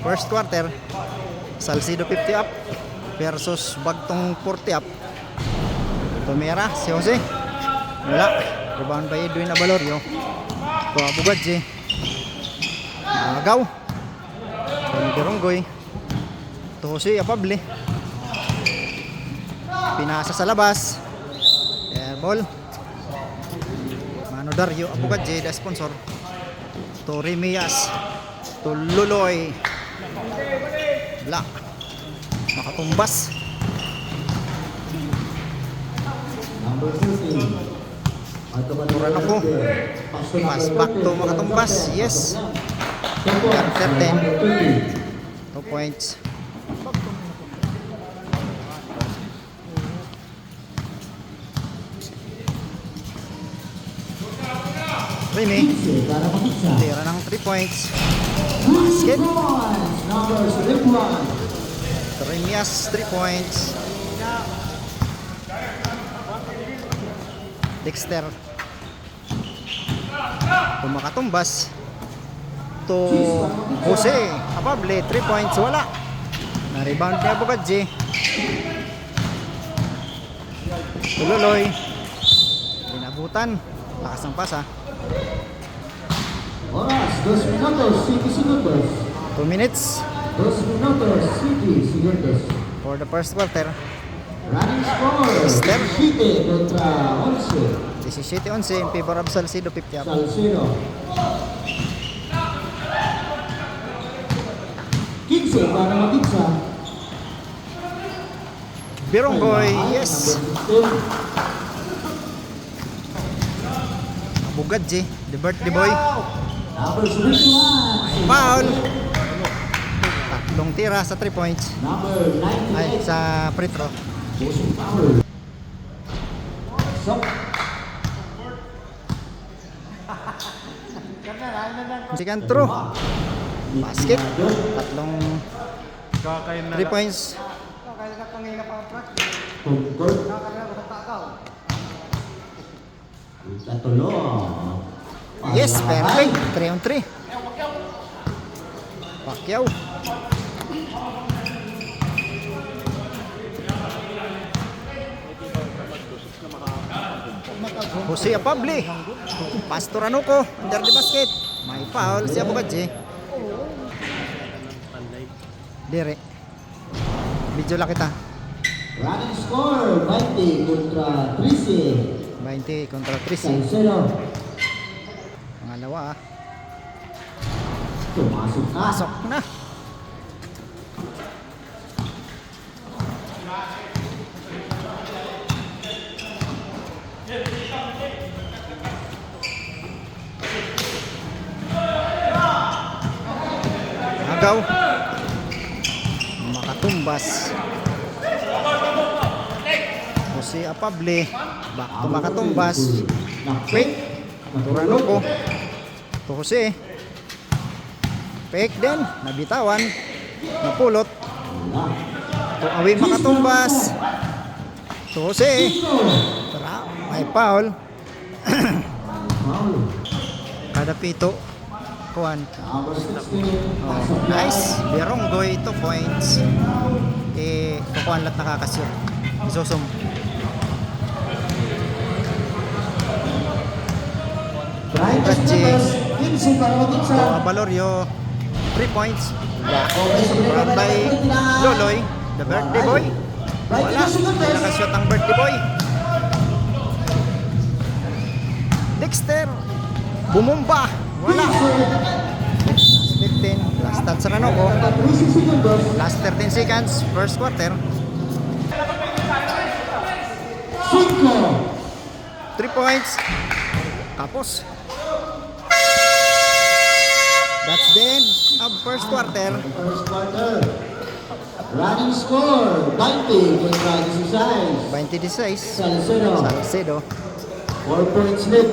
first quarter. Salcido 50 up versus Bagtong 40 up. Tumira si Jose. Wala. Rebound by Edwin Abalorio. Ito Abugadji. Agaw. Tony Beronggoy. Ito Jose Apable. Pinasa sa labas. Air ball. Mano Dario Abugadji, the sponsor. Ito Remias. Ito Luloy. Black. Makatumbas. Turan ako. Mas back to makatumbas. Yes. 13. 2 points. Remy. Tira ng 3 points. Basket. Remias 3 points. Dexter. Tumakatumbas. To Jose Apable 3 points. Wala. Na-rebound ni Abugadji. Tululoy. Pinabutan. Lakas ng pasa. Oras, 2 minutos, 5 segundos. 2 minutes 2 minutos, 5 segundos. for the first quarter. Running score, Step. 17 kontra 11. 17-11 in favor of Salcido 50 up. Salcedo. 15 para Mapitsa. Beronggoy, yes. Abugadji, the birthday boy. Number 71. Foul. Tatlong tira sa 3 points. Number 98. Ay, sa free throw. Pushing foul. Sok. Second throw. Basket. Tatlong 3 points. Tungkol. Katulong. Yes, perfect. 3 on 3. Pacquiao. Jose Apable. Pastor Anuko under the basket. May foul si Abugadji. Dire. Video lang kita. Running score, 20 kontra 13. 20 kontra 13. Salcedo. Pangalawa ah. Pumasok na. Pasok na. Agaw. Makatumbas. Jose Apable. Back to makatumbas. Wait. Turanoko. To Jose. Fake din. Nabitawan. Napulot. To Awi makatumbas. To Jose. Tara. May foul. Kada pito. Kuhan. Number 16. Oh, nice. Beronggoy 2 points. Kukuhan lahat nakakasyon. Isosum. Abugadji. 15 para Mapitsa. Abalorio 3 points. Run by Loloy, the birthday boy. Wala. Nakashot ang birthday boy. Dexter. Bumumba. Wala. Last 15. Last stat sa Ranoko. Last 13 seconds. First quarter. 3 points. Tapos. That's the end of first quarter. First quarter. Running score, 20 kontra 16. 26. Salcedo. Salcedo. 4 points lead.